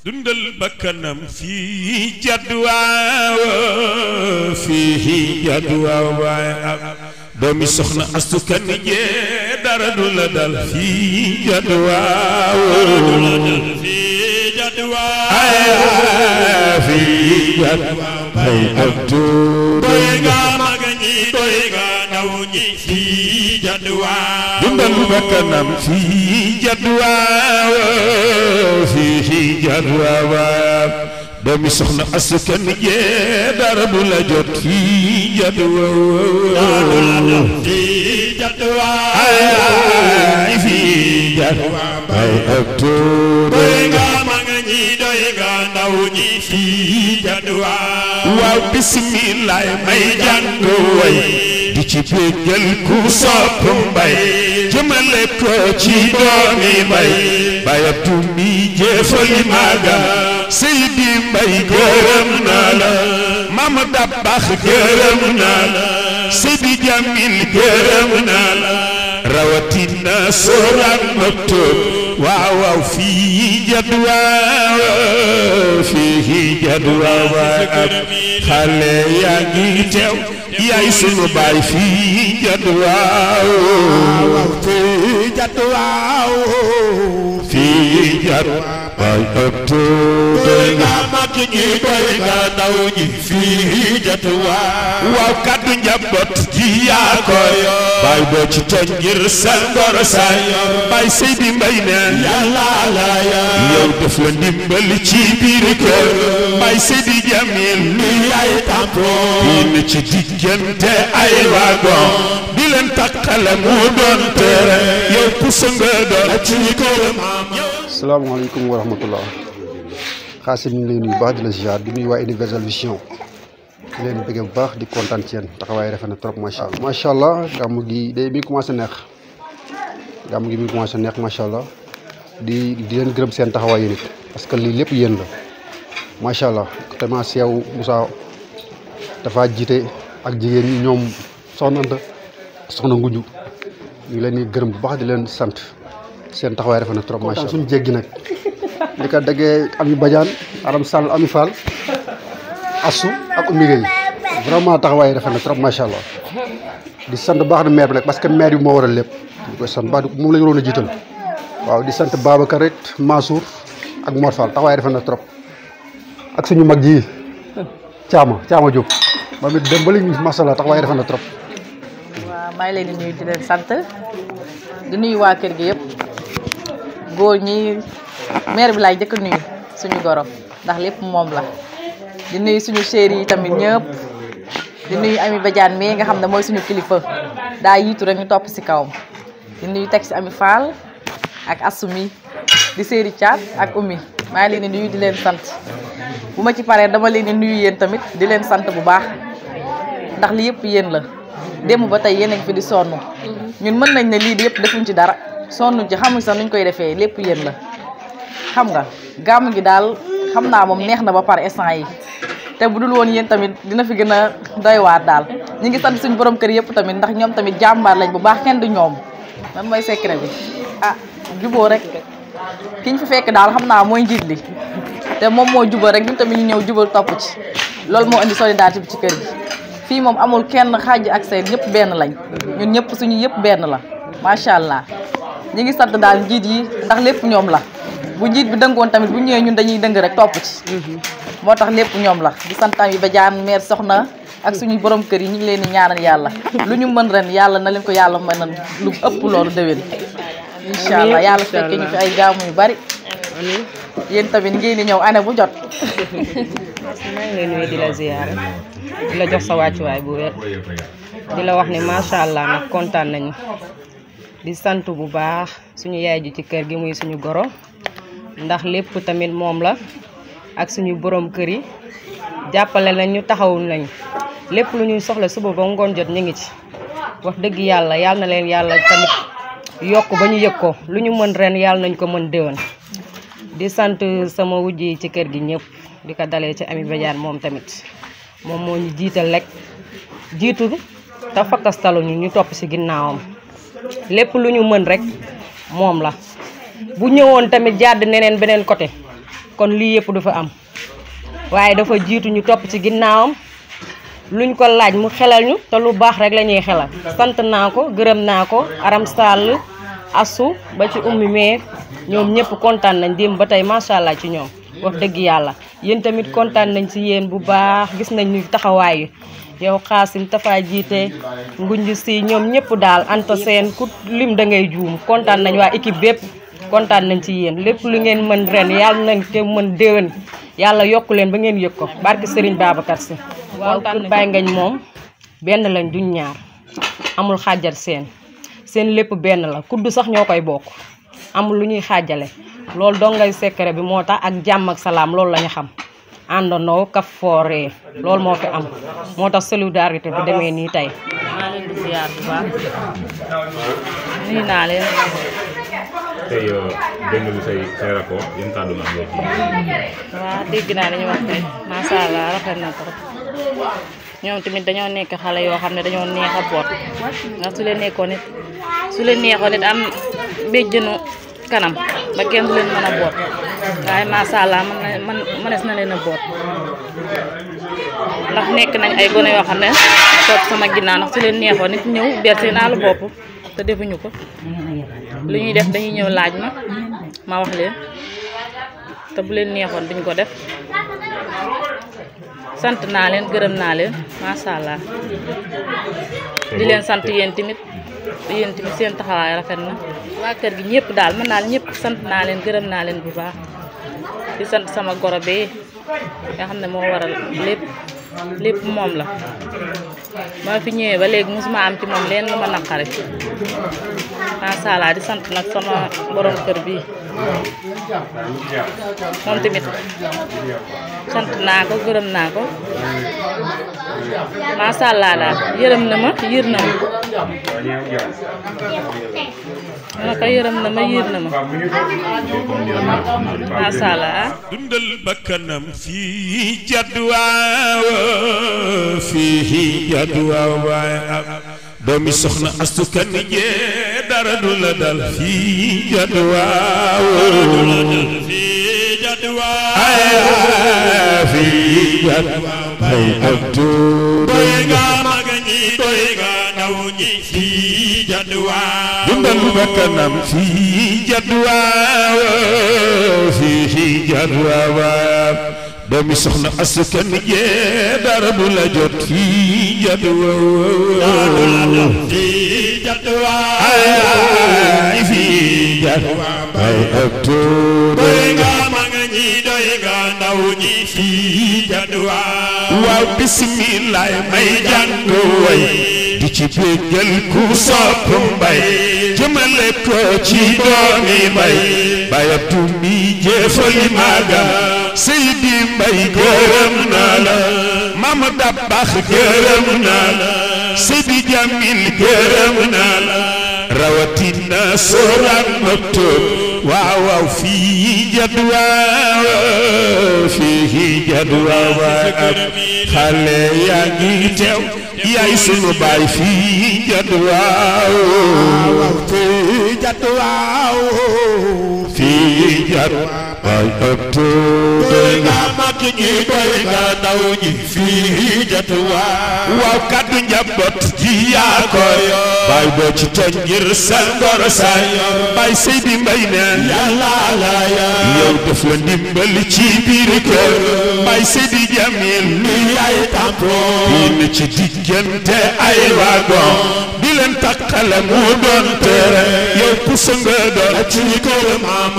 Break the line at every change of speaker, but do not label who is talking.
dundal bakkanam fii jadwaa fii jadwaa waaye doomi soxna Astu Kan jee dara du la dal fii jadwaa fii jadwaa fii jadwaa bay abdu doy nga mag ñi doy nga ndaw ñi fii jadwaa dundal bakkanam fii jadwaa fii jadwaa doomi soxna Astu Kan jee dara du la jot fii jadwaa fii jadwaa fii jadwaa bay abdu doy nga mag ñi doy nga ndaw ñi fii jadwaa waaw bismillah may jàng way di ci béggal ku sopp mbay jëmale ko ci doomi mbay bayab tu mi jëfali maga Seydi Mbay gërëm naa la Mama Dabax gërëm naa la Seydi Jamil gërëm naa la rawatina Soran Maktoum waaw waaw fii jadwaa fii jadwaa xale yaa ngi teew yaay sunu baay fii jadwaa fii jadwaa fii jadwaa baay ëttu doy nga mag ñi doy nga ndaw ñi fii jadwaa waaw kaddu njaboot ji yaa ko yor baay boo ci tooñ ngir sa ngor sa yor baay Seydi Mbay neen yàlla la yow def la ndimbal ci biir kër baay Seydi Jamil lu yaay tampoo diine ci diggante ay wagon di leen takkale mu doon tere yow ku sënga doon ci kër maam.
Asalaamaaleykum wa rahmatullah Xaasim ñu ngi lay nuyu baax di la ziar di nuyu waa Universal Vision di leen bëgg bu baax di kontaan ci yéen taxawaay rafet na trop macha allah. macha allah gàmmu gi day mi commencé neex gàmmu gi mi commencé neex macha allah di leen gërëm seen taxawaay yéen it parce que lii lépp yéen la macha allah tellement seew Moussa dafa jiite ak jigéen ñi ñoom soxna Anta soxna Ngunju ñu ngi leen di gërëm bu baax di leen sant seen taxawaay rafet na trop macha allah suñu jéggi nag li ko daggee Ami Badiane Aram Sall Ami Fall Assou ak Oumy Gueye vraiment taxawaay rafet na trop macha allah di sant baax na maire bi nag parce que maire bi moo waral lépp di koy sant baax moom la ñu waroon a jiital waaw di sant Babacar it Mansour ak Mor Fall taxawaay rafet na trop ak suñu mag ji Thiama Diop moom it dem ba léegi macha allah taxawaay rafet na trop.
waaw maa ngi leen di nuyu di leen sant di nuyu waa kër gi yëpp góor ñi maire bi laay jëkk nuyu suñu goro ndax lépp moom la. di nuyu suñu chéri yi tamit ñëpp di nuyu Ami Badiane mais nga xam ne mooy suñu kilifa daa yiitu rek ñu topp si kawam di nuyu teg si Ami Fall ak Assumi di séeri Thiat ak Oumy maa ngi leen di nuyu di leen sant bu ma ci paree dama leen di nuyu yéen tamit di leen sant bu baax ndax li yëpp yéen la démb ba tey yéen a ngi fi di sonn ñun mën nañ ne lii di yëpp defuñ ci dara sonn ci xamuñ sax nuñ koy defee lépp yéen la xam nga gàmm gi daal xam naa moom neex na ba pare instant yi te bu dul woon yéen tamit dina fi gën a doy waar daal ñu ngi sant suñu borom kër yëpp tamit ndax ñoom tamit jàmbaar lañ bu baax kenn du ñoom man mooy secret bi ah juboo rek ki ñu fi fekk daal xam naa mooy njiit li te moom moo jubal rek ñun tamit ñu ñëw jubal topp ci loolu moo indi solidarité bi ci kër gi fii moom amul kenn xaaj ak seen ñëpp benn lañ ñun ñëpp suñu yëpp benn la macha allah ñu ngi sant daal njiit yi ndax lépp ñoom la bu njiit bi dëngoon tamit bu ñëwee ñun dañuy dëng rek topp ci moo tax lépp ñoom la di sant Ami Badiane maire soxna ak suñu borom kër yi ñu ngi leen di ñaanal yàlla lu ñu mën ren yàlla na leen ko yàlla mën na lu ëpp loolu déwén incha allah yàlla fekkee ñu fi ay gaamu yu bari yéen tamit ngeen di ñëw année bu jot.
maa ngi lay nuyu di la ziyaare di la jox sa wàccuwaay bu wér di la wax ne macha allah nag kontaan nañu di sant bu baax suñu yaay ji ci kër gi muy suñu goro ndax lépp tamit moom la ak suñu borom kër yi jàppale nañ ñu taxawul nañ lépp lu ñuy soxla suba ba ngoon jot ñu ngi ci wax dëgg yàlla yàlla na leen yàlla tamit yokk ba ñu yëg ko lu ñu mën ren yàlla nañ ko mën déwén di sant sama wujj yi ci kër gi ñëpp di ko dalee ci Ami Badiane moom tamit moom moo ñu jiital rek jiitu te fakkastalu ñu topp ci ginnaawam lépp lu ñu mën rek moom la bu ñëwoon tamit jàdd neneen beneen côté kon lii yëpp du fa am waaye dafa jiitu ñu topp ci ginnaawam luñ ko laaj mu xelal ñu te lu baax rek la ñuy xelal sant naa ko gërëm naa ko Aram Sall asu ba ci ummi mee ñoom ñëpp kontaan nañ démb ba tey macha allah ci ñoom wax dëgg yàlla yéen tamit kontaan nañ ci yéen bu baax gis nañ ni taxawaay yi yow Xaasim Tafa jiite ngunj si ñoom ñëpp daal anta seen ku lim da ngay juum kontaan nañ waa équipe bépp kontaan nañ ci yéen lépp lu ngeen mën ren yàlla nañ ko mën déwén yàlla yokku leen ba ngeen yëg ko barke Serigne Babacar Sy. waaw kër Baye Ngagne moom benn lañ duñ ñaar amul xaajal seen lépp benn la kuddu sax ñoo koy bokk amul lu ñuy xaajale loolu doo ngay secret bi moo tax ak jàmm ak salaam loolu la ñu xam àndandoo kaf fooree loolu moo fi am moo tax solidarité bi demee nii tey.
maa leen di ziar bu baax nuyu naa leen.
tey dégg nga say rapport yéen kàddu la am ci.
waaw dégg naa dañu wax tey macha allah rafet na trop ñoom tamit dañoo nekk xale yoo xam ne dañoo neex a boot ndax su leen neexoon nit am béjjënu kanam ba kenn du leen mën a boot waaye macha allah mënees na leen a boot ndax nekk nañ ay gone yoo xam ne toog sama ginnaaw ndax su leen neexoon nit ñëw ber seen àllu bopp te defuñu ko lu ñuy def dañuy ñëw laaj ma wax leen te bu leen neexoon duñ ko def sant naa leen gërëm naa leen macha allah di leen sant yéen tamit seen taxawaay rafet na waa kër gi ñëpp daal mën naa leen ñëpp sant naa leen gërëm naa leen bu baax di sant sama goro bee nga xam ne moo waral lépp moom la ma fi ñëwee ba léegi mosuma am ci moom leen lu ma naqari macha allah di sant nag sama borom kër bi moom tamit sant naa ko gërëm naa ko macha allah daal yërëm na ma yiir na ma ko yërëm na ma yiir na ma macha allah.
dundal bakkanam fii jadwaaw fii jadwaaw waaye doomi soxna Astu Kan jee dara du la dal fii jadwaaw fii jadwaaw doy nga mag ñi doy nga ndaw ñi fii jadwaaw dundal bakkanam fii jadwaaw fii jadwaaw doomi soxna Astu Kan jee dara du la jot fii jadwaaw fii jadwaaw fii jadwaaw doy nga mag ñi doy nga ndaw ñi fii jadwaaw waaw bismillaay may jàng way di ci béggal ku sopp mbay jëmale ko ci doomi mbay bayab tu mi jëfali maga Seydi Mbay gërëm naa la Mama Dabax gërëm naa la Seydi Jamil gërëm naa la rawatina Soran Maktoum waaw waaw fii jadwaaw fii jadwaaw xale yaa ngi teew yaay sunu baay fii jadwaaw fii jadwaaw fii jadwaaw doy nga mag ñi doy nga ndaw ñi fii jadwaaw waaw kàddu njaboot ji yaa ko yor baay boo ci tooñ ngir sa ngor sa yor baay Seydi Mbay neen yàlla la yor yow def la ndimbal ci biir kër baay Seydi Jamil ni yaay tampoo bii na ci diggante ay wagon di leen takkale mu doon tere yow ku sa nga doon ci kër maam